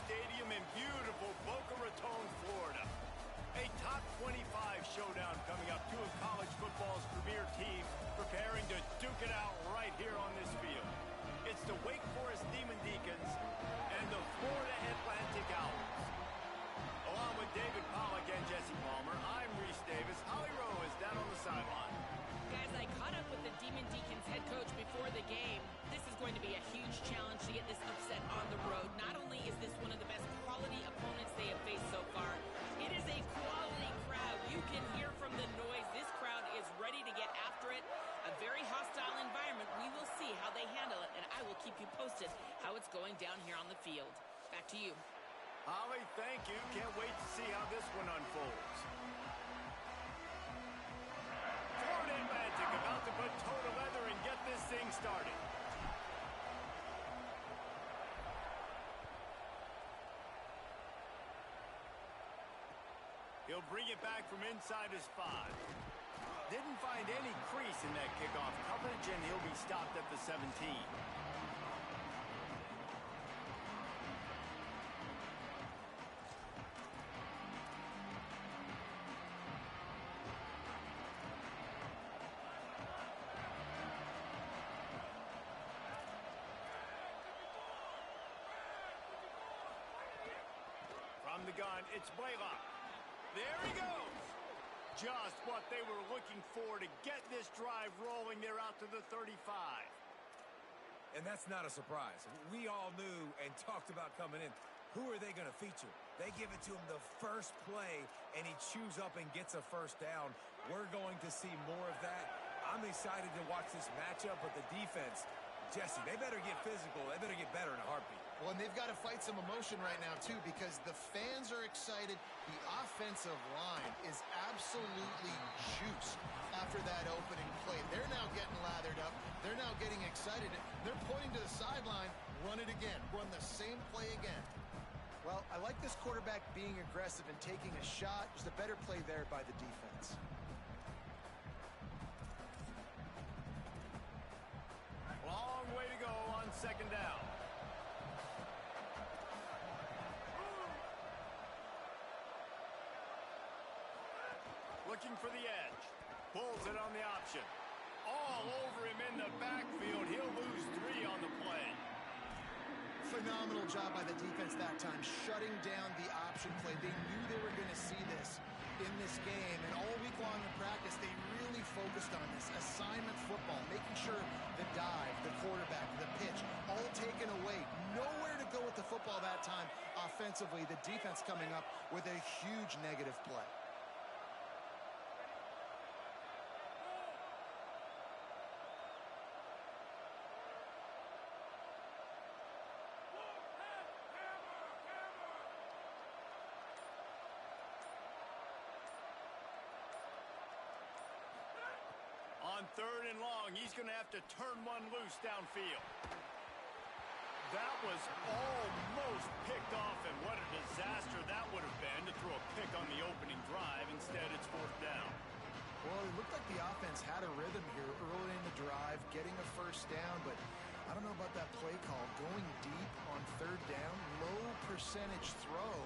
Stadium in beautiful Boca Raton, Florida. A top 25 showdown coming up. Two of college football's premier teams preparing to duke it out right here on this field. It's the Wake Forest Demon Deacons and the Florida Atlantic Owls. Along with David Pollack and Jesse Palmer, I'm Reese Davis. Holly Rowe is down on the sideline. Guys, I caught up with the Demon Deacons head coach before the game. This is going to be a huge challenge to get this upset on the road. Not only is this one of the best quality opponents they have faced so far, it is a quality crowd. You can hear from the noise. This crowd is ready to get after it. A very hostile environment. We will see how they handle it, and I will keep you posted how it's going down here on the field. Back to you. Holly, thank you. Can't wait to see how this one unfolds. Florida Atlantic about to put toe to leather and get this thing started. He'll bring it back from inside his 5. Didn't find any crease in that kickoff coverage, and he'll be stopped at the 17. From the gun, it's Blaylock. There he goes. Just what they were looking for to get this drive rolling. They're out to the 35. And that's not a surprise. We all knew and talked about coming in. Who are they going to feature? They give it to him the first play, and he chews up and gets a first down. We're going to see more of that. I'm excited to watch this matchup, but the defense, Jesse, they better get physical. They better get better in a heartbeat. Well, and they've got to fight some emotion right now, too, because the fans are excited. The offensive line is absolutely juiced after that opening play. They're now getting lathered up. They're now getting excited. They're pointing to the sideline. Run it again. Run the same play again. Well, I like this quarterback being aggressive and taking a shot. Just a better play there by the defense. Long way to go on second down. Looking for the edge. Pulls it on the option. All over him in the backfield. He'll lose 3 on the play. Phenomenal job by the defense that time, shutting down the option play. They knew they were going to see this in this game, and all week long in practice, they really focused on this assignment football, making sure the dive, the quarterback, the pitch, all taken away. Nowhere to go with the football that time offensively. The defense coming up with a huge negative play. On 3rd and long, he's going to have to turn one loose downfield. That was almost picked off, and what a disaster that would have been to throw a pick on the opening drive. Instead, it's 4th down. Well, it looked like the offense had a rhythm here early in the drive, getting a first down, but I don't know about that play call. Going deep on 3rd down, low percentage throw,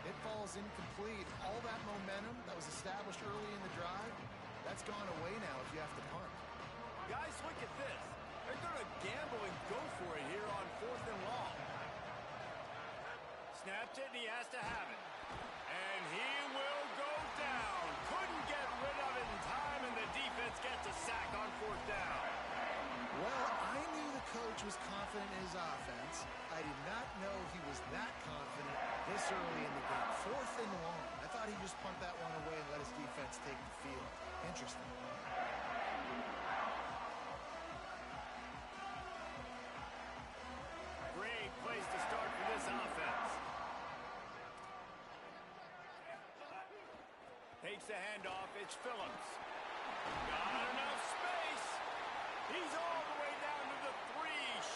it falls incomplete. All that momentum that was established early in the drive, that's gone away now if you have to punt. Guys, look at this. They're going to gamble and go for it here on 4th and long. Snapped it, and he has to have it. And he will go down. Couldn't get rid of it in time, and the defense gets a sack on 4th down. Well, I knew the coach was confident in his offense. I did not know he was that confident this early in the game. 4th and long. I thought he'd just punt that one away and let his defense take the field. Interesting. Great place to start for this offense. Takes the handoff. It's Phillips. Got enough space. He's all the way down to the 3.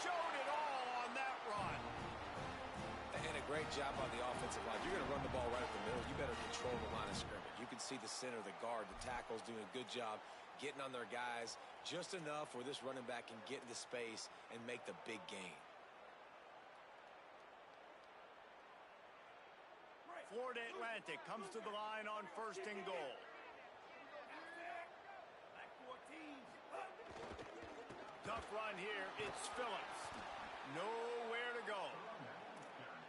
Showed it all on that run. And a great job on the offensive line. You're going to run the ball right up the middle. You better control the line of scrimmage. You can see the center, the guard, the tackles doing a good job getting on their guys just enough where this running back can get into space and make the big gain. Florida Atlantic comes to the line on 1st and goal. Tough run here. It's Phillips. Nowhere to go.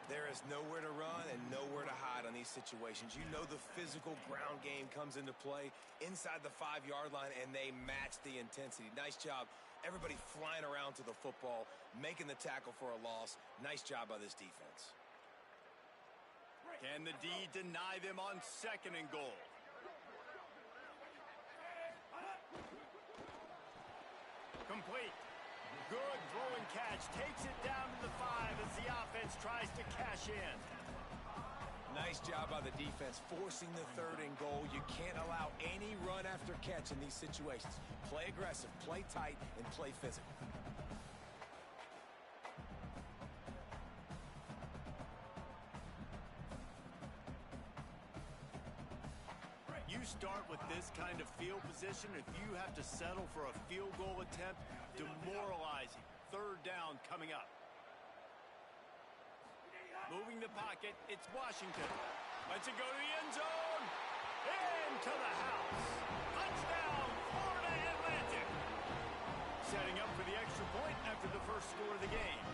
There is nowhere to run and nowhere to hide on these situations. You know the physical ground game comes into play inside the 5-yard line, and they match the intensity. Nice job. Everybody flying around to the football, making the tackle for a loss. Nice job by this defense. Can the D deny them on 2nd and goal? Complete. Good throw and catch. Takes it down to the 5 as the offense tries to cash in. Nice job by the defense forcing the 3rd and goal. You can't allow any run after catch in these situations. Play aggressive, play tight, and play physical. You start with this kind of field position if you have to settle for a field goal attempt, demoralizing. 3rd down coming up. Moving the pocket, it's Washington. Lets it go to the end zone. Into the house. Touchdown, Florida Atlantic. Setting up for the extra point after the first score of the game.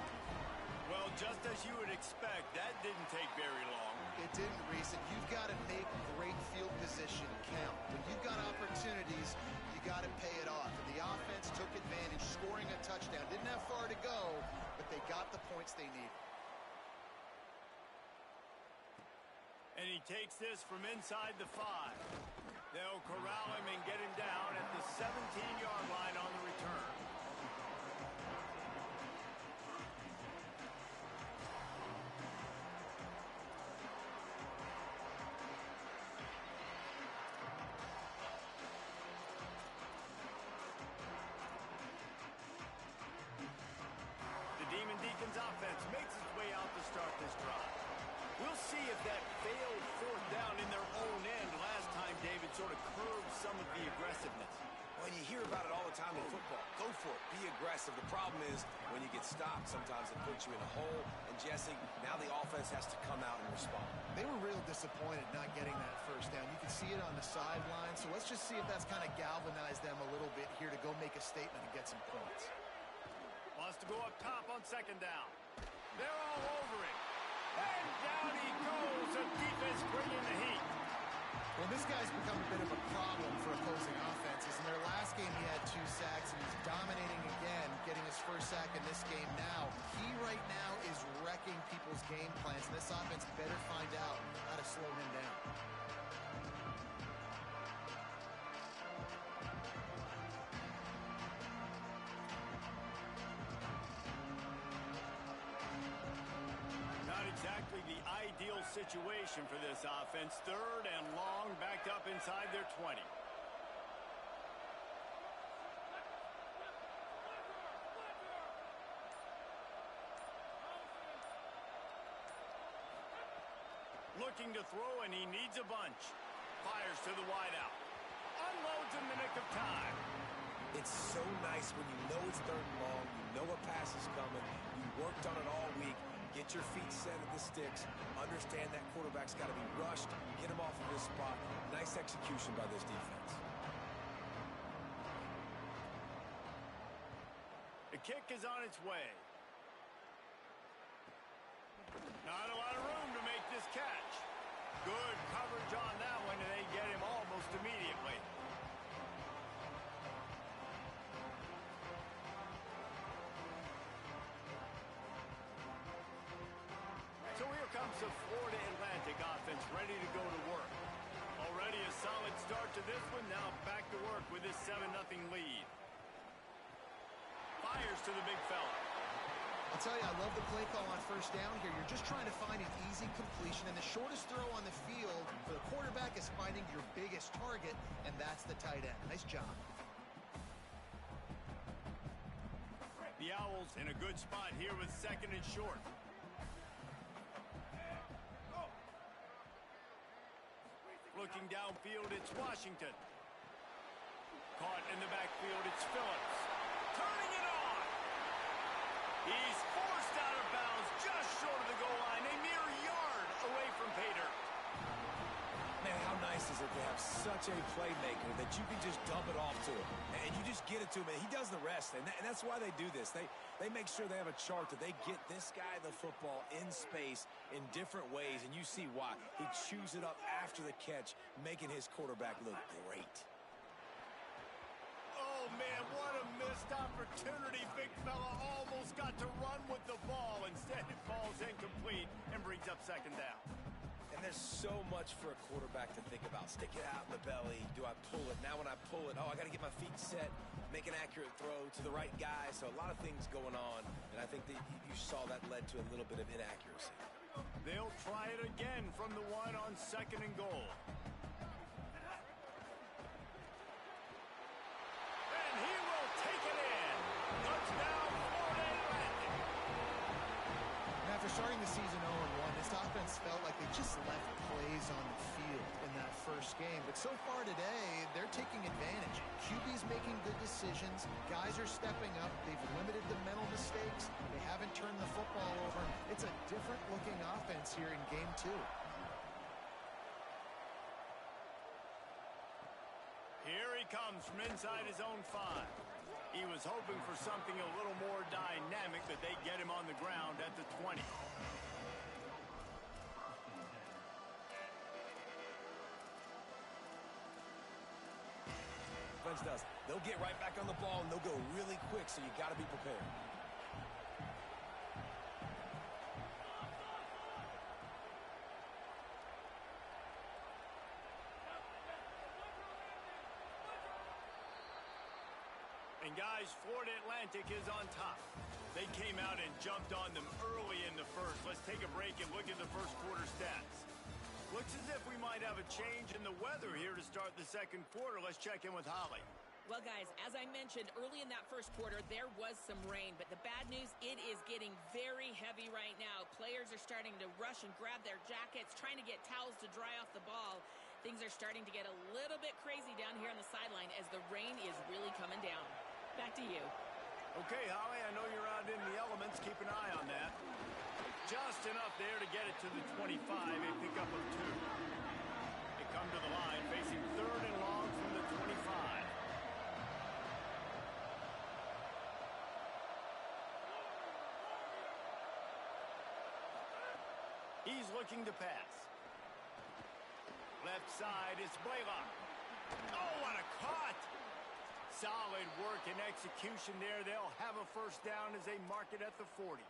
Well, just as you would expect, that didn't take very long. It didn't, Reese. And you've got to make great field position count. When you've got opportunities, you got to pay it off. And the offense took advantage, scoring a touchdown. Didn't have far to go, but they got the points they needed. And he takes this from inside the 5. They'll corral him and get him down at the 17-yard line on the return. The Demon Deacons offense makes its way out to start this drive. We'll see if that failed 4th down in their own end last time, David, sort of curbed some of the aggressiveness. When you hear about it all the time in football, go for it. Be aggressive. The problem is when you get stopped, sometimes it puts you in a hole. And, Jesse, now the offense has to come out and respond. They were real disappointed not getting that 1st down. You can see it on the sideline. So let's just see if that's kind of galvanized them a little bit here to go make a statement and get some points. Wants to go up top on 2nd down. They're all over it. And down he goes. The defense bringing the heat. Well, this guy's become a bit of a problem for opposing offenses. In their last game, he had 2 sacks, and he's dominating again, getting his 1st sack in this game now. He right now is wrecking people's game plans, and this offense better find out how to slow him down. Exactly the ideal situation for this offense. 3rd and long, backed up inside their 20. Looking to throw, and he needs a bunch. Fires to the wideout. Unloads in the nick of time. It's so nice when you know it's 3rd and long, you know a pass is coming, you worked on it all week. Get your feet set at the sticks. Understand that quarterback's got to be rushed. Get him off of his spot. Nice execution by this defense. The kick is on its way. Not a lot of room to make this catch. Good coverage on that one, and they get him almost immediately. So here comes the Florida Atlantic offense ready to go to work. Already a solid start to this one. Now back to work with this 7-0 lead. Fires to the big fella. I'll tell you, I love the play call on 1st down here. You're just trying to find an easy completion, and the shortest throw on the field for the quarterback is finding your biggest target, and that's the tight end. Nice job. The Owls in a good spot here with 2nd and short. Looking downfield, it's Washington. Caught in the backfield, it's Phillips. Turning it on. He's forced out of bounds just short of the goal line, a mere yard away from pay dirt. have such a playmaker that you can just dump it off to him. And you just get it to him, and he does the rest. And that's why they do this. They make sure they have a chart that they get this guy the football in space in different ways, and you see why. He chews it up after the catch, making his quarterback look great. Oh, man, what a missed opportunity. Big fella almost got to run with the ball. Instead, it falls incomplete and brings up second down. And there's so much for a quarterback to think about. Stick it out in the belly. Do I pull it? Now when I pull it, I got to get my feet set, make an accurate throw to the right guy. So a lot of things going on, and I think that you saw that led to a little bit of inaccuracy. They'll try it again from the one on 2nd and goal. And he will take it in. Touchdown, Florida Atlantic. And after starting the season 0-1, this offense felt like they just left plays on the field in that first game. But so far today, they're taking advantage. QB's making good decisions. Guys are stepping up. They've limited the mental mistakes. They haven't turned the football over. It's a different-looking offense here in Game 2. Here he comes from inside his own 5. He was hoping for something a little more dynamic, but they get him on the ground at the 20. Does. They'll get right back on the ball, and they'll go really quick, so you got to be prepared. And guys, Florida Atlantic is on top. They came out and jumped on them early in the first. Let's take a break and look at the first quarter stats. Looks as if we might have a change in the weather here to start the second quarter. Let's check in with Holly. Well, guys, as I mentioned, early in that first quarter, there was some rain. But the bad news, it is getting very heavy right now. Players are starting to rush and grab their jackets, trying to get towels to dry off the ball. Things are starting to get a little bit crazy down here on the sideline as the rain is really coming down. Back to you. Okay, Holly, I know you're out in the elements. Keep an eye on that. Just enough there to get it to the 25, a pickup of 2. They come to the line, facing 3rd and long from the 25. He's looking to pass. Left side is Blaylock. Oh, what a cut! Solid work and execution there. They'll have a first down as they mark it at the 40.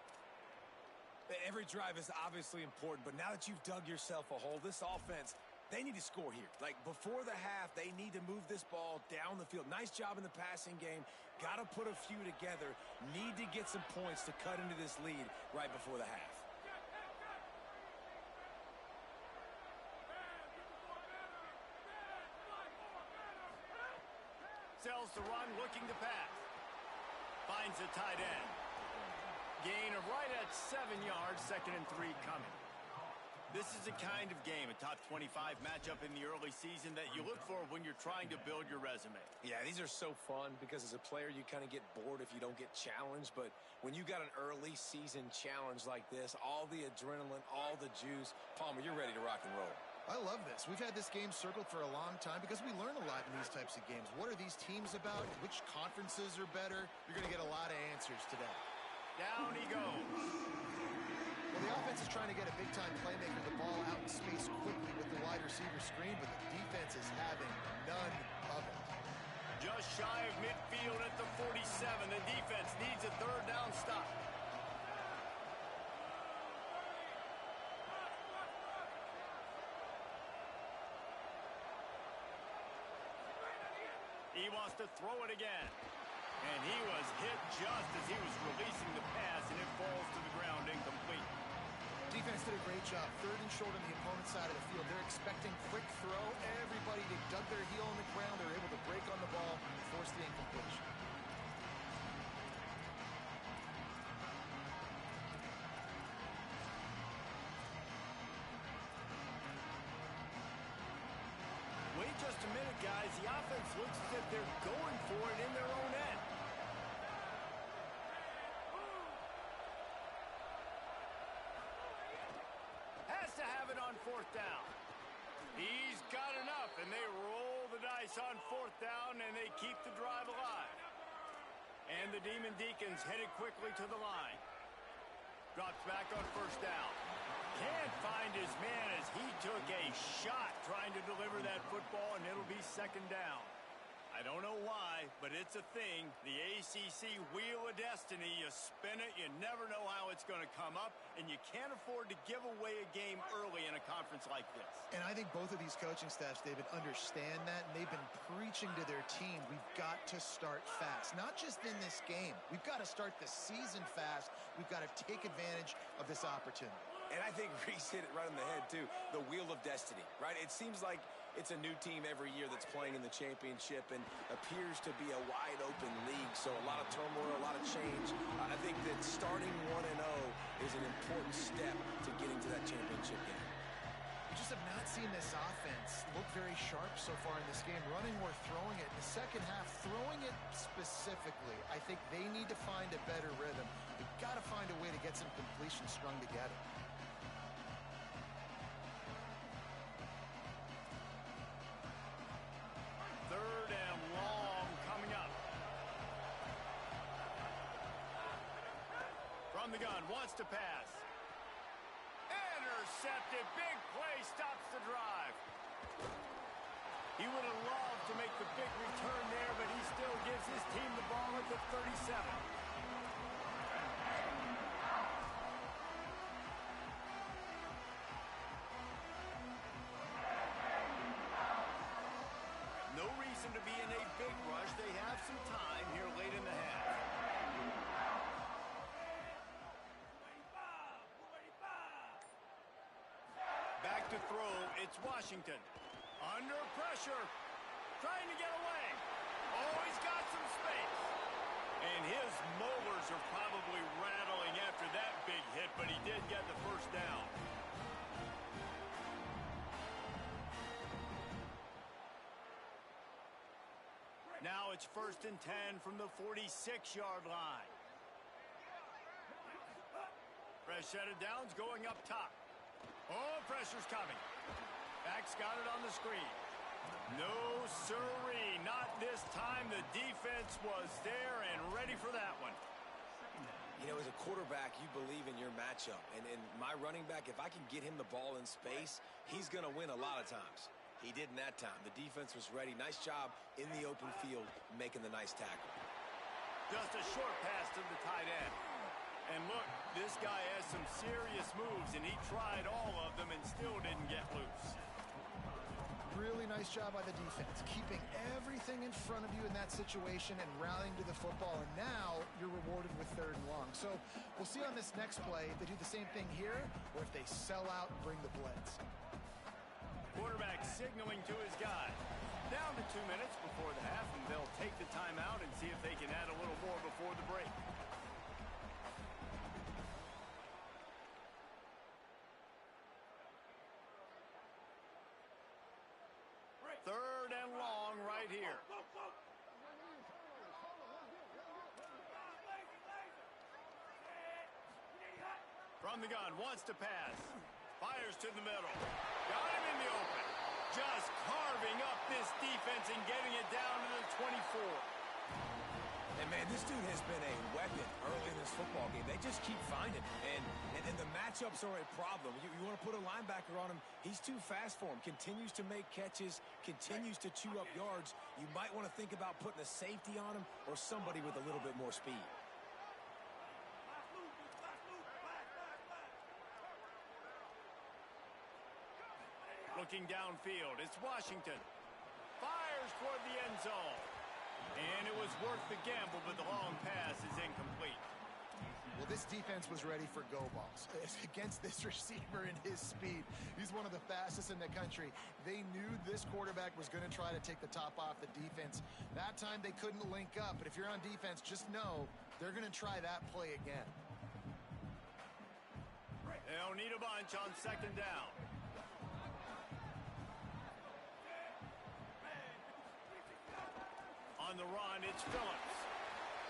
Every drive is obviously important, but now that you've dug yourself a hole, this offense, they need to score here. Like, before the half, they need to move this ball down the field. Nice job in the passing game. Got to put a few together. Need to get some points to cut into this lead right before the half. Sells the run, looking to pass. Finds a tight end. Gain of right at 7 yards, 2nd and 3 coming. This is the kind of game, a top 25 matchup in the early season that you look for when you're trying to build your resume. Yeah, these are so fun because as a player, you kind of get bored if you don't get challenged. But when you got an early season challenge like this, all the adrenaline, all the juice, Palmer, you're ready to rock and roll. I love this. We've had this game circled for a long time because we learn a lot in these types of games. What are these teams about? Which conferences are better? You're going to get a lot of answers today. Down he goes. Well, the offense is trying to get a big-time playmaker the ball out in space quickly with the wide receiver screen, but the defense is having none of it. Just shy of midfield at the 47. The defense needs a 3rd down stop. He wants to throw it again. And he was hit just as he was releasing the pass, and it falls to the ground incomplete. Defense did a great job. 3rd and short on the opponent's side of the field. They're expecting quick throw. Everybody, they dug their heel on the ground. They're able to break on the ball and force the incompletion. Wait just a minute, guys. The offense looks as if they're going for it in their own end. Has to have it on 4th down. He's got enough, and they roll the dice on 4th down, and they keep the drive alive. And the Demon Deacons headed quickly to the line. Drops back on 1st down. Can't find his man as he took a shot trying to deliver that football, and it'll be 2nd down. I don't know why, but it's a thing. The ACC Wheel of Destiny, you spin it, you never know how it's going to come up, and you can't afford to give away a game early in a conference like this. And I think both of these coaching staffs, David, understand that, and they've been preaching to their team, we've got to start fast. Not just in this game. We've got to start the season fast. We've got to take advantage of this opportunity. And I think Reese hit it right on the head, too. The Wheel of Destiny, right? It seems like it's a new team every year that's playing in the championship and appears to be a wide-open league. So a lot of turmoil, a lot of change. I think that starting 1-0 is an important step to getting to that championship game. We just have not seen this offense look very sharp so far in this game, running or throwing it. In the second half, throwing it specifically, I think they need to find a better rhythm. They've got to find a way to get some completion strung together. From the gun, wants to pass. Intercepted, big play, stops the drive. He would have loved to make the big return there, but he still gives his team the ball at the 37. No reason to be in a big rush. They have some time here late in the half. Back to throw, it's Washington. Under pressure, trying to get away. Oh, he's got some space. And his molars are probably rattling after that big hit, but he did get the 1st down. Now it's 1st and 10 from the 46-yard line. Fresh set of downs going up top. Oh, pressure's coming. Back's got it on the screen. No siree, not this time. The defense was there and ready for that one. You know, as a quarterback, you believe in your matchup. And my running back, if I can get him the ball in space, he's going to win a lot of times. He did in that time. The defense was ready. Nice job in the open field making the nice tackle. Just a short pass to the tight end. And look, this guy has some serious moves, and he tried all of them and still didn't get loose. Really nice job by the defense, keeping everything in front of you in that situation and rallying to the football, and now you're rewarded with 3rd and long. So we'll see on this next play if they do the same thing here or if they sell out and bring the blitz. Quarterback signaling to his guy. Down to 2 minutes before the half, and they'll take the timeout and see if they can add a little more before the break. Third and long right here. From the gun, wants to pass. Fires to the middle. Got him in the open. Just carving up this defense and getting it down to the 24. And, man, this dude has been a weapon early in this football game. They just keep finding him. And the matchups are a problem. You want to put a linebacker on him, he's too fast for him. Continues to make catches, continues to chew up yards. You might want to think about putting a safety on him or somebody with a little bit more speed. Looking downfield, it's Washington. Fires toward the end zone. And it was worth the gamble, but the long pass is incomplete. Well, this defense was ready for go balls. Against this receiver and his speed, he's one of the fastest in the country. They knew this quarterback was going to try to take the top off the defense. That time they couldn't link up, but if you're on defense, just know they're going to try that play again. They'll need a bunch on 2nd down. On the run, it's Phillips.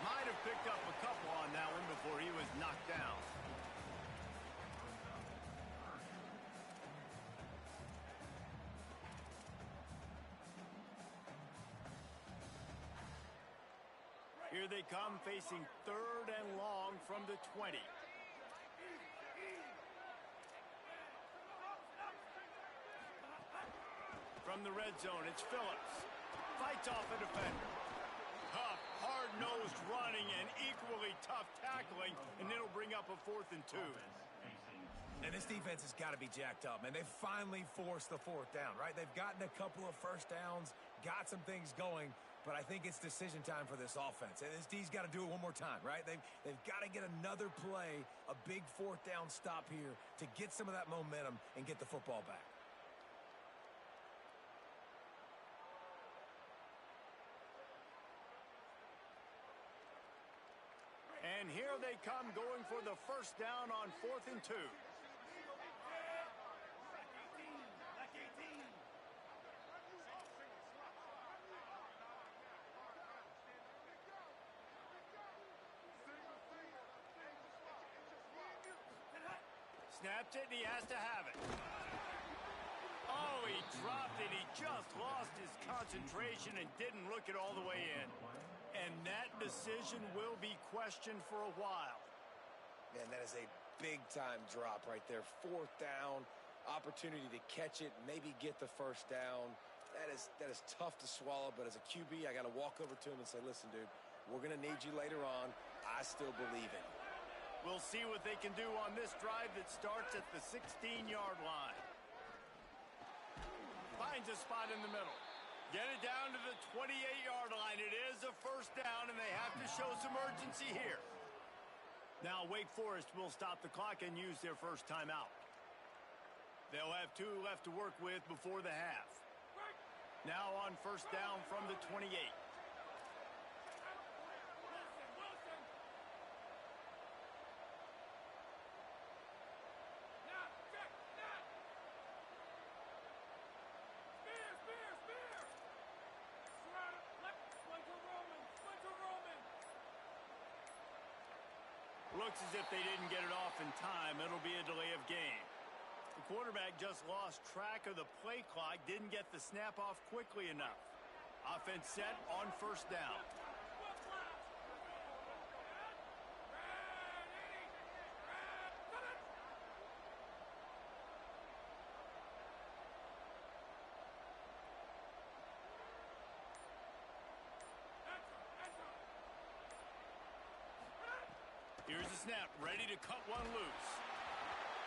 Might have picked up a couple on that one before he was knocked down. Here they come facing 3rd and long from the 20. From the red zone, it's Phillips. Fights off a defender. Tough, hard-nosed running and equally tough tackling, and it'll bring up a 4th and 2. And this defense has got to be jacked up, man. They've finally forced the 4th down, right? They've gotten a couple of first downs, got some things going, but I think it's decision time for this offense. And this D's got to do it one more time, right? They've got to get another play, a big 4th down stop here to get some of that momentum and get the football back. And here they come going for the first down on 4th and 2. Snapped it, and he has to have it. Oh, he dropped it. He just lost his concentration and didn't look it all the way in. And that decision will be questioned for a while. Man, that is a big-time drop right there. 4th down, opportunity to catch it, maybe get the first down. That is tough to swallow, but as a QB, I got to walk over to him and say, listen, dude, we're going to need you later on. I still believe in you. We'll see what they can do on this drive that starts at the 16-yard line. Finds a spot in the middle. Get it down to the 28-yard line. It is a first down, and they have to show some urgency here. Now, Wake Forest will stop the clock and use their first timeout. They'll have 2 left to work with before the half. Now on first down from the 28. Looks as if they didn't get it off in time. It'll be a delay of game. The quarterback just lost track of the play clock, didn't get the snap off quickly enough. Offense set on first down. Here's the snap, ready to cut one loose.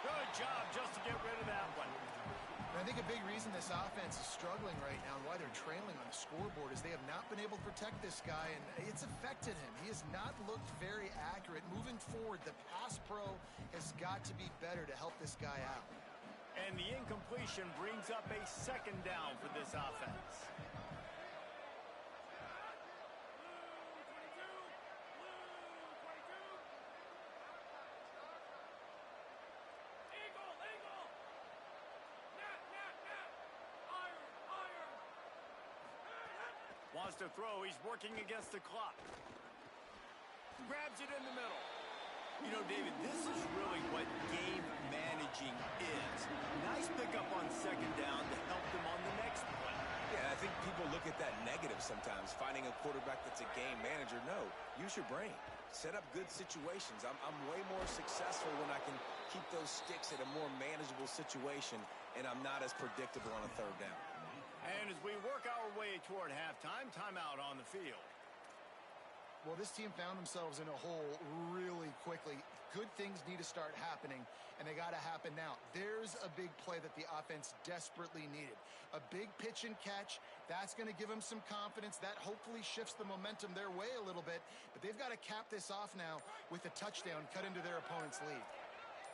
Good job just to get rid of that one. And I think a big reason this offense is struggling right now and why they're trailing on the scoreboard is they have not been able to protect this guy, and it's affected him. He has not looked very accurate. Moving forward, the pass pro has got to be better to help this guy out. And the incompletion brings up a second down for this offense. Wants to throw. He's working against the clock. Grabs it in the middle. You know, David, this is really what game managing is. Nice pickup on second down to help them on the next play. Yeah, I think people look at that negative sometimes, finding a quarterback that's a game manager. No, use your brain. Set up good situations. I'm way more successful when I can keep those sticks at a more manageable situation, and I'm not as predictable on a third down. And as we work our way toward halftime, timeout on the field. Well, this team found themselves in a hole really quickly. Good things need to start happening, and they got to happen now. There's a big play that the offense desperately needed. A big pitch and catch. That's going to give them some confidence. That hopefully shifts the momentum their way a little bit. But they've got to cap this off now with a touchdown cut into their opponent's lead.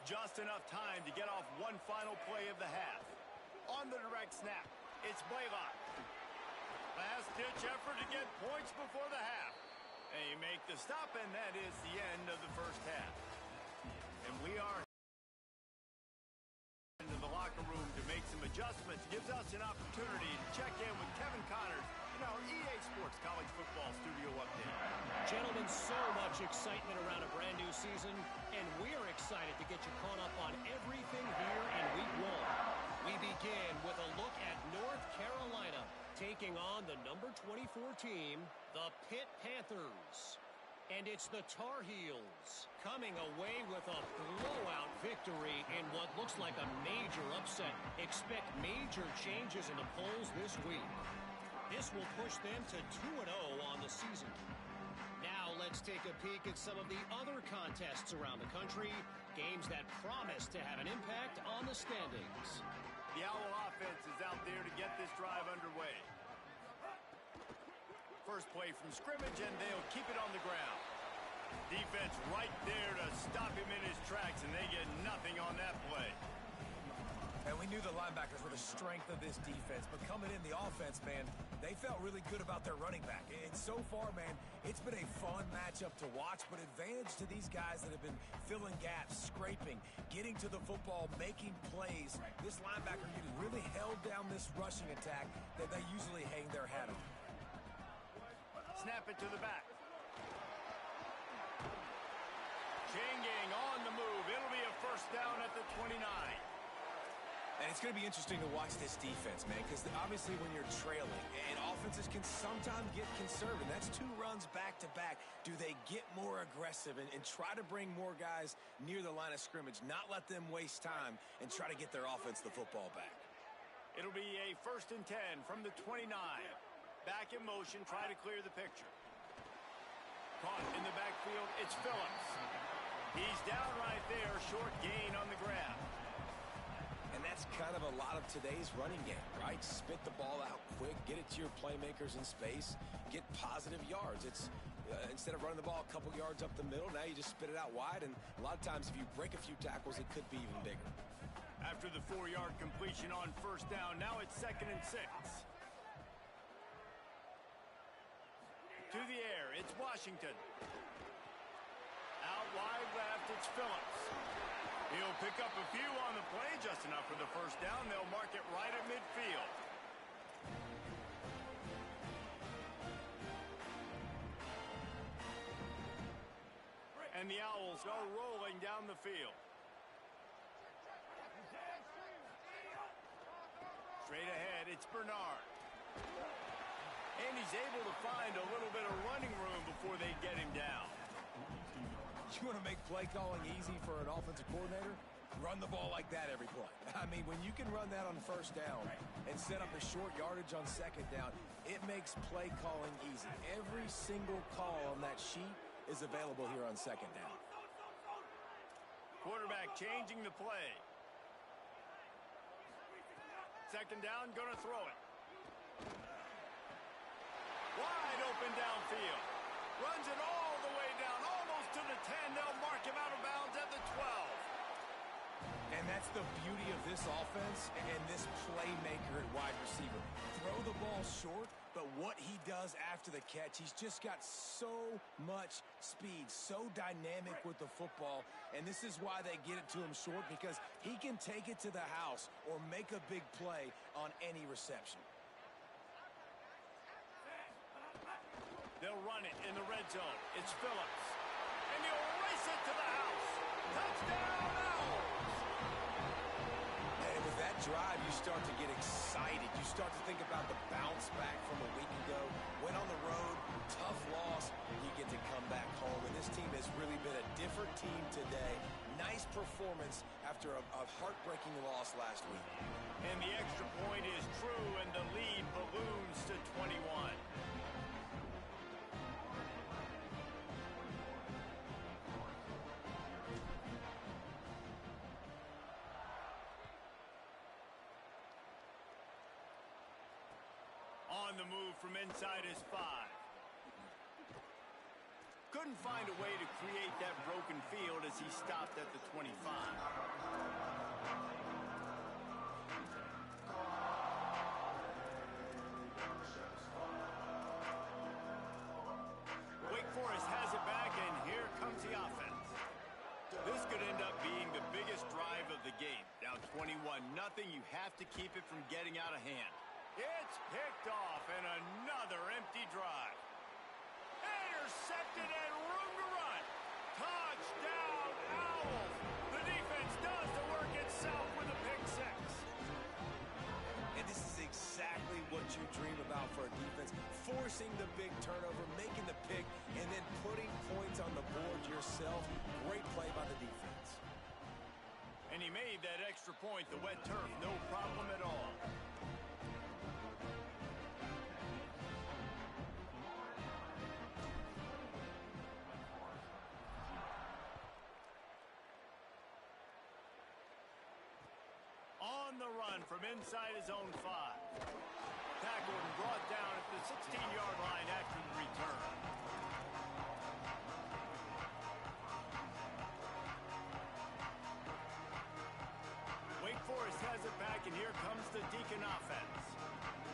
Just enough time to get off one final play of the half. On the direct snap, it's Blaylock. Last-ditch effort to get points before the half. They make the stop, and that is the end of the first half. And we are into the locker room to make some adjustments. Gives us an opportunity to check in with Kevin Connors in our EA Sports College Football Studio Update. Gentlemen, so much excitement around a brand new season, and we're excited to get you caught up on everything here in Week 1. We begin with a look at North Carolina taking on the number 24 team, the Pitt Panthers. And it's the Tar Heels coming away with a blowout victory in what looks like a major upset. Expect major changes in the polls this week. This will push them to 2-0 on the season. Now let's take a peek at some of the other contests around the country, games that promise to have an impact on the standings. The Owl offense is out there to get this drive underway. First play from scrimmage, and they'll keep it on the ground. Defense right there to stop him in his tracks, and they get nothing on that play. And we knew the linebackers were the strength of this defense, but coming in the offense, man, they felt really good about their running back. And so far, man, it's been a fun matchup to watch, but advantage to these guys that have been filling gaps, scraping, getting to the football, making plays. This linebacker unit really held down this rushing attack that they usually hang their hat on. Snap it to the back. Chain gang on the move. It'll be a first down at the 29. And it's going to be interesting to watch this defense, man, because obviously when you're trailing, and offenses can sometimes get conservative. That's 2 runs back-to-back. Do they get more aggressive and try to bring more guys near the line of scrimmage, not let them waste time, and try to get their offense the football back? It'll be a 1st and 10 from the 29. Back in motion, try to clear the picture. Caught in the backfield, it's Phillips. He's down right there, short gain on the grab. And that's kind of a lot of today's running game, right? Spit the ball out quick, get it to your playmakers in space, get positive yards. It's instead of running the ball a couple yards up the middle, now you just spit it out wide, and a lot of times if you break a few tackles, it could be even bigger. After the 4-yard completion on first down, now it's 2nd and 6. To the air, it's Washington. Out wide left, it's Phillips. He'll pick up a few on the play, just enough for the first down. They'll mark it right at midfield. And the Owls go rolling down the field. Straight ahead, it's Bernard. And he's able to find a little bit of running room before they get him down. You want to make play calling easy for an offensive coordinator? Run the ball like that every play. I mean, when you can run that on first down and set up a short yardage on second down, it makes play calling easy. Every single call on that sheet is available here on second down. Quarterback changing the play. Second down, gonna throw it. Wide open downfield. Runs it all the way down, almost to the 10. They'll mark him out of bounds at the 12. And that's the beauty of this offense and this playmaker at wide receiver. Throw the ball short, but what he does after the catch, he's just got so much speed, so dynamic with the football, and this is why they get it to him short, because he can take it to the house or make a big play on any reception. They'll run it in the red zone. It's Phillips. And he'll race it to the house. Touchdown, Owls! And with that drive, you start to get excited. You start to think about the bounce back from a week ago. Went on the road, tough loss. You get to come back home. And this team has really been a different team today. Nice performance after a heartbreaking loss last week. And the extra point is true, and the lead balloons to 21. On the move from inside his 5. Couldn't find a way to create that broken field as he stopped at the 25. Wake Forest has it back, and here comes the offense. This could end up being the biggest drive of the game. Down 21-0, you have to keep it from getting out of hand. It's picked off, and another empty drive. Intercepted and room to run. Touchdown, Owls. The defense does the work itself with a pick 6. And this is exactly what you dream about for a defense. Force forcing the big turnover, making the pick, and then putting points on the board yourself. Great play by the defense. And he made that extra point, the wet turf, no problem at all. On the run from inside his own 5. Tackled and brought down at the 16-yard line after the return. Wake Forest has it back, and here comes the Deacon offense.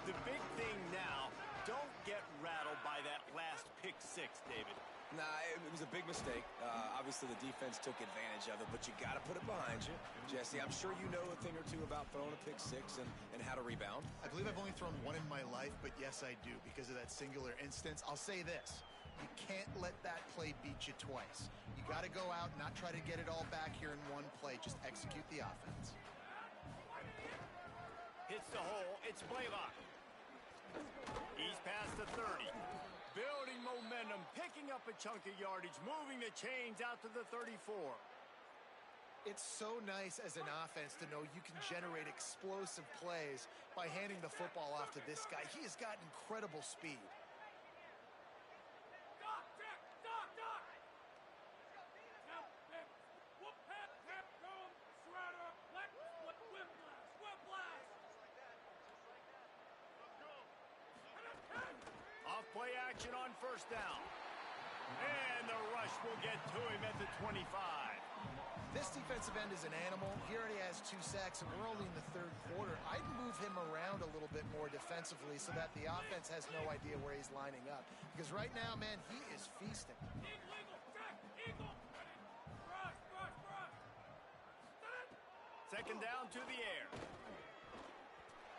The big thing now, don't get rattled by that last pick 6, David. Nah, it was a big mistake. Obviously, the defense took advantage of it, but you got to put it behind you. Jesse, I'm sure you know a thing or two about throwing a pick 6 and how to rebound. I believe I've only thrown one in my life, but yes, I do because of that singular instance. I'll say this. You can't let that play beat you twice. You got to go out and not try to get it all back here in one play. Just execute the offense. Hits the hole. It's Blaylock. He's past the 30. Building momentum, picking up a chunk of yardage, moving the chains out to the 34. It's so nice as an offense to know you can generate explosive plays by handing the football off to this guy. He has got incredible speed. Play action on first down. And the rush will get to him at the 25. This defensive end is an animal. He already has 2 sacks, and we're only in the 3rd quarter. I'd move him around a little bit more defensively so that the offense has no idea where he's lining up. Because right now, man, he is feasting. Second down to the air.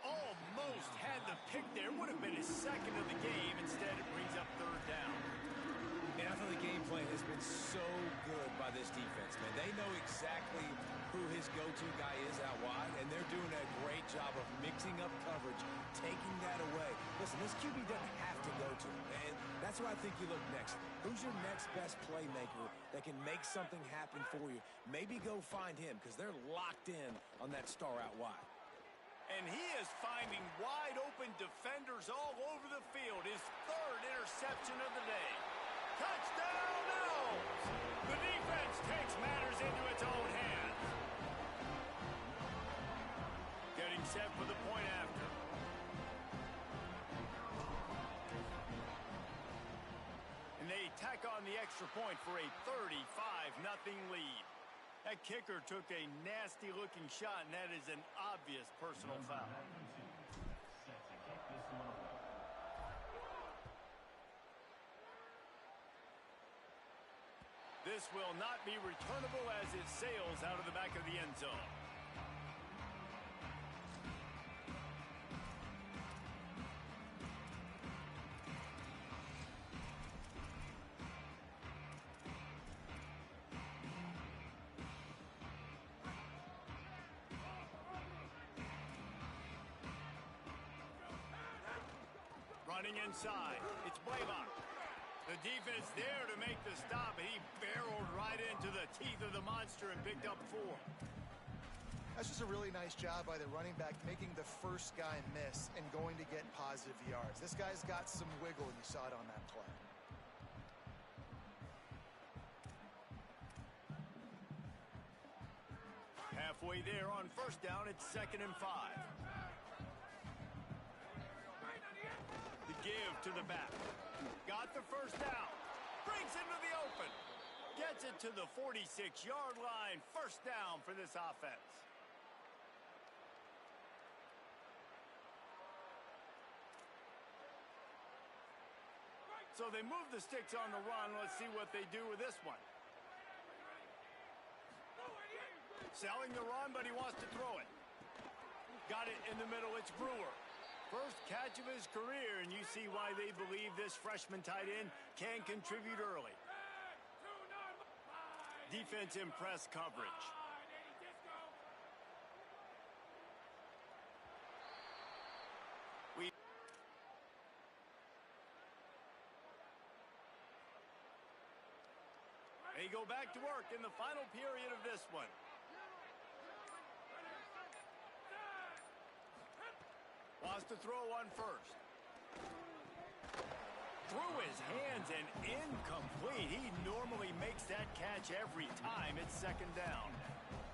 Almost had the pick there. Would have been his second of the game. Instead, it brings up 3rd down. And I thought the game plan has been so good by this defense, man. They know exactly who his go-to guy is out wide, and they're doing a great job of mixing up coverage, taking that away. Listen, this QB doesn't have to go to him, and that's where I think you look next. Who's your next best playmaker that can make something happen for you? Maybe go find him, because they're locked in on that star out wide. And he is finding wide-open defenders all over the field. His 3rd interception of the day. Touchdown, Owls! The defense takes matters into its own hands. Getting set for the point after. And they tack on the extra point for a 35-0 lead. That kicker took a nasty-looking shot, and that is an obvious personal foul. This will not be returnable as it sails out of the back of the end zone. Running inside, it's Blaylock. The defense there to make the stop, and he barreled right into the teeth of the monster and picked up 4. That's just a really nice job by the running back, making the first guy miss and going to get positive yards. This guy's got some wiggle, and you saw it on that play. Halfway there on first down, it's 2nd and 5. The give to the back. Got the first down. Brings into the open. Gets it to the 46-yard line. First down for this offense. So they move the sticks on the run. Let's see what they do with this one. Selling the run, but he wants to throw it. Got it in the middle. It's Brewer. First catch of his career, and you see why they believe this freshman tight end can contribute early. Defense in press coverage. go back to work in the final period of this one. Wants to throw on first. Through his hands and incomplete. He normally makes that catch every time it's second down.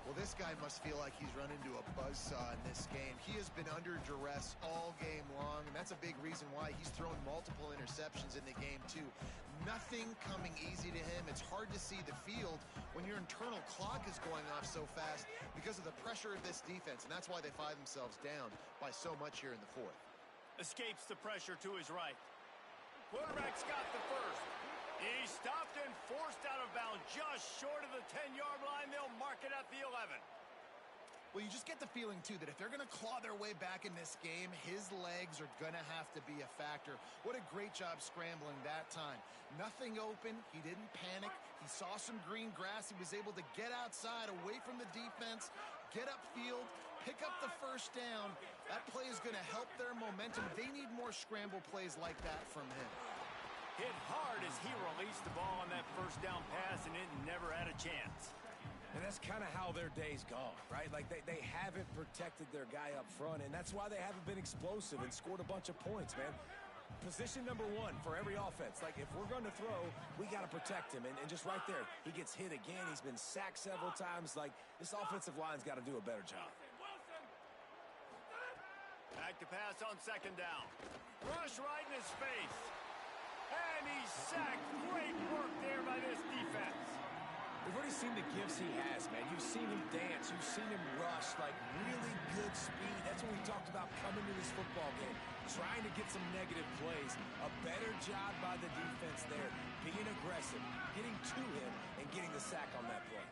Well, this guy must feel like he's run into a buzzsaw in this game. He has been under duress all game long, and that's a big reason why he's thrown multiple interceptions in the game, too. Nothing coming easy to him. It's hard to see the field when your internal clock is going off so fast because of the pressure of this defense, and that's why they find themselves down by so much here in the fourth. Escapes the pressure to his right. Quarterback's got the first. He's stopped and forced out of bounds just short of the 10-yard line. They'll mark it at the 11. Well, you just get the feeling, too, that if they're going to claw their way back in this game, his legs are going to have to be a factor. What a great job scrambling that time. Nothing open. He didn't panic. He saw some green grass. He was able to get outside, away from the defense, get upfield, pick up the first down. That play is going to help their momentum. They need more scramble plays like that from him. Hit hard as he released the ball on that first down pass, and it never had a chance. And that's kind of how their day's gone, right? Like, they haven't protected their guy up front, and that's why they haven't been explosive and scored a bunch of points, man. Position number one for every offense. Like, if we're going to throw, we got to protect him. And just right there, he gets hit again. He's been sacked several times. Like, this offensive line's got to do a better job. Back to pass on second down. Rush right in his face. And he's sacked. Great work there by this defense. We've already seen the gifts he has, man. You've seen him dance. You've seen him rush, like really good speed. That's what we talked about coming to this football game. Trying to get some negative plays. A better job by the defense there. Being aggressive, getting to him, and getting the sack on that play.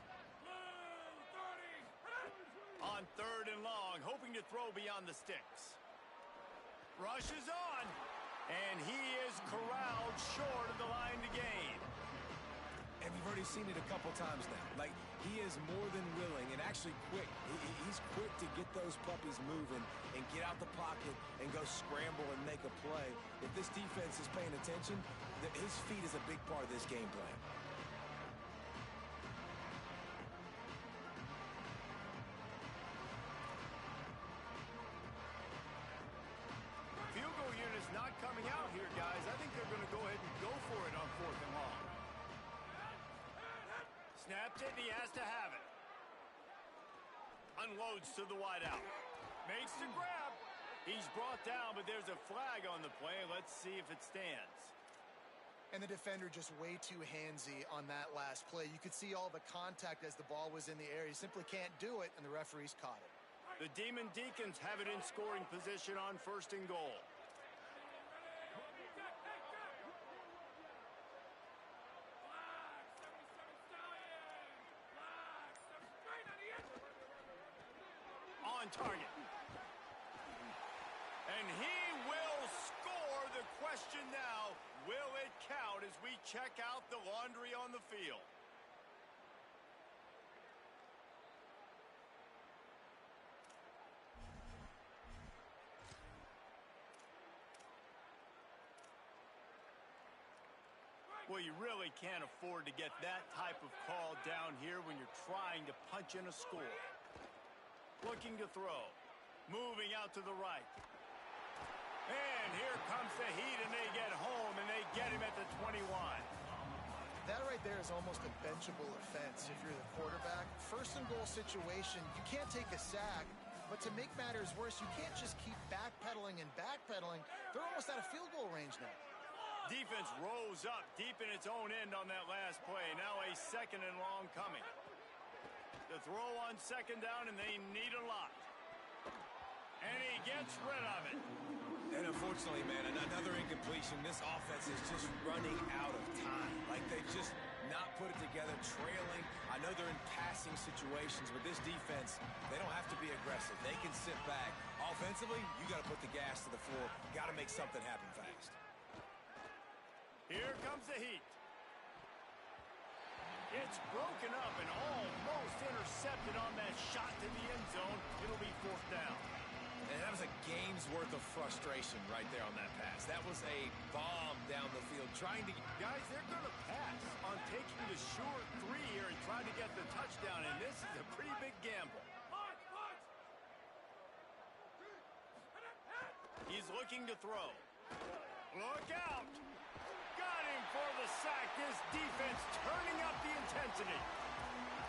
On third and long, hoping to throw beyond the sticks. Rush is on. And he is corralled short of the line to gain. And we've already seen it a couple times now. Like, he is more than willing and actually quick. He's quick to get those puppies moving and get out the pocket and go scramble and make a play. If this defense is paying attention, his feet is a big part of this game plan. Field goal unit's not coming out here, guys. I think they're going to go ahead and go for it on fourth and long. Snaps it, and he has to have it. Unloads to the wideout. Makes the grab. He's brought down, but there's a flag on the play. Let's see if it stands. And the defender just way too handsy on that last play. You could see all the contact as the ball was in the air. He simply can't do it, and the referees caught it. The Demon Deacons have it in scoring position on first and goal. On target. And he will score. The question now, will it count as we check out the laundry on the field? Well, you really can't afford to get that type of call down here when you're trying to punch in a score. Looking to throw. Moving out to the right. And here comes the Heat, and they get home, and they get him at the 21. That right there is almost a benchable offense if you're the quarterback. First and goal situation, you can't take a sack, but to make matters worse, you can't just keep backpedaling and backpedaling. They're almost out of field goal range now. Defense rose up deep in its own end on that last play. Now a second and long coming. The throw on second down, and they need a lot. And he gets rid of it. And unfortunately, man, another incompletion. This offense is just running out of time. Like, they've just not put it together, trailing. I know they're in passing situations, but this defense, they don't have to be aggressive. They can sit back. Offensively, you got to put the gas to the floor. Got to make something happen fast. Here comes the Heat. It's broken up and almost intercepted on that shot to the end zone. It'll be fourth down. And that was a game's worth of frustration right there on that pass. That was a bomb down the field trying to... Guys, they're going to pass on taking the short three here and trying to get the touchdown, and this is a pretty big gamble. He's looking to throw. Look out! Got him for the sack. This defense turning up the intensity.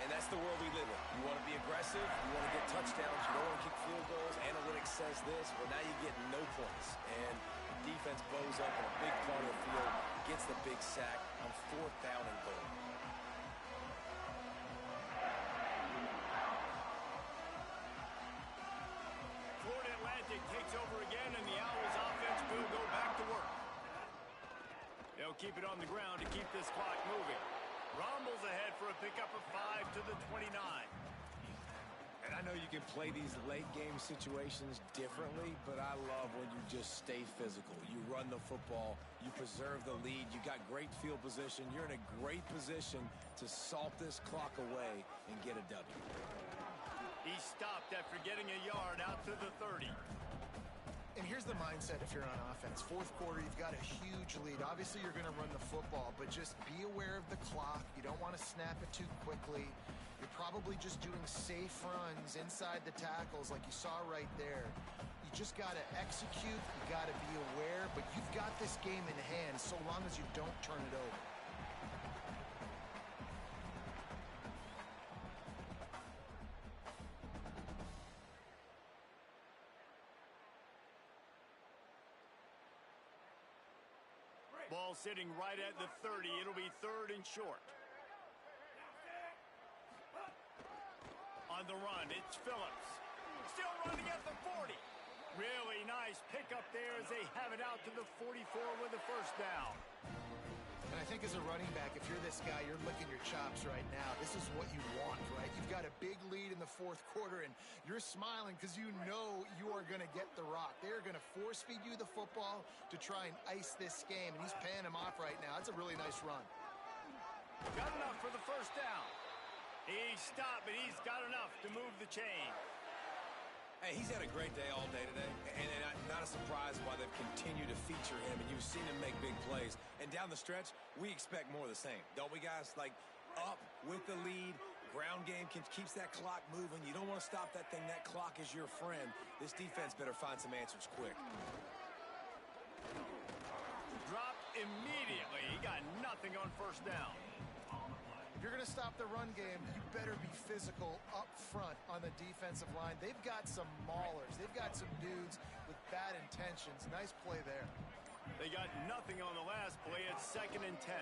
And that's the world we live in. You want to be aggressive, you want to get touchdowns, you don't want to kick field goals. Analytics says this, well, now you get no points. And defense bows up in a big part of the field, gets the big sack on 4th down and goal. Florida Atlantic takes over again, and the Owls offense will go back to work. They'll keep it on the ground to keep this clock moving. Rumbles ahead for a pickup of 5 to the 29. And I know you can play these late-game situations differently, but I love when you just stay physical. You run the football, you preserve the lead, you got great field position, you're in a great position to salt this clock away and get a W. He stopped after getting a yard out to the 30. And here's the mindset if you're on offense. 4th quarter, you've got a huge lead. Obviously, you're going to run the football, but just be aware of the clock. You don't want to snap it too quickly. You're probably just doing safe runs inside the tackles like you saw right there. You just got to execute. You got to be aware, but you've got this game in hand so long as you don't turn it over. Ball sitting right at the 30. It'll be 3rd and short. On the run, it's Phillips. Still running at the 40. Really nice pickup there as they have it out to the 44 with the 1st down. And I think as a running back, if you're this guy, you're licking your chops right now. This is what you want, right? You've got a big lead in the 4th quarter, and you're smiling because you know you are going to get the rock. They're going to force-feed you the football to try and ice this game, and he's paying him off right now. That's a really nice run. Got enough for the 1st down. He stopped, but he's got enough to move the chain. Hey, he's had a great day all day today, and not a surprise why they've continued to feature him, and you've seen him make big plays. And down the stretch, we expect more of the same, don't we, guys? Like, up with the lead, ground game keeps that clock moving. You don't want to stop that thing. That clock is your friend. This defense better find some answers quick. Dropped immediately. He got nothing on 1st down. If you're going to stop the run game, you better be physical up front on the defensive line. They've got some maulers. They've got some dudes with bad intentions. Nice play there. They got nothing on the last play. It's 2nd and 10.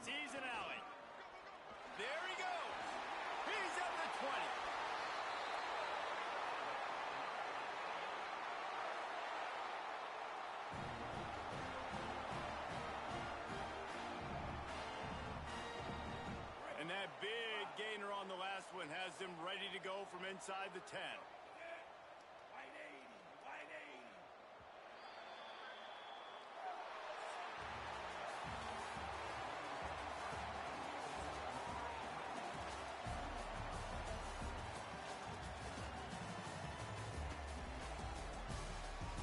Sees an alley. There he goes. He's at the 20. And that big gainer on the last one has them ready to go from inside the 10.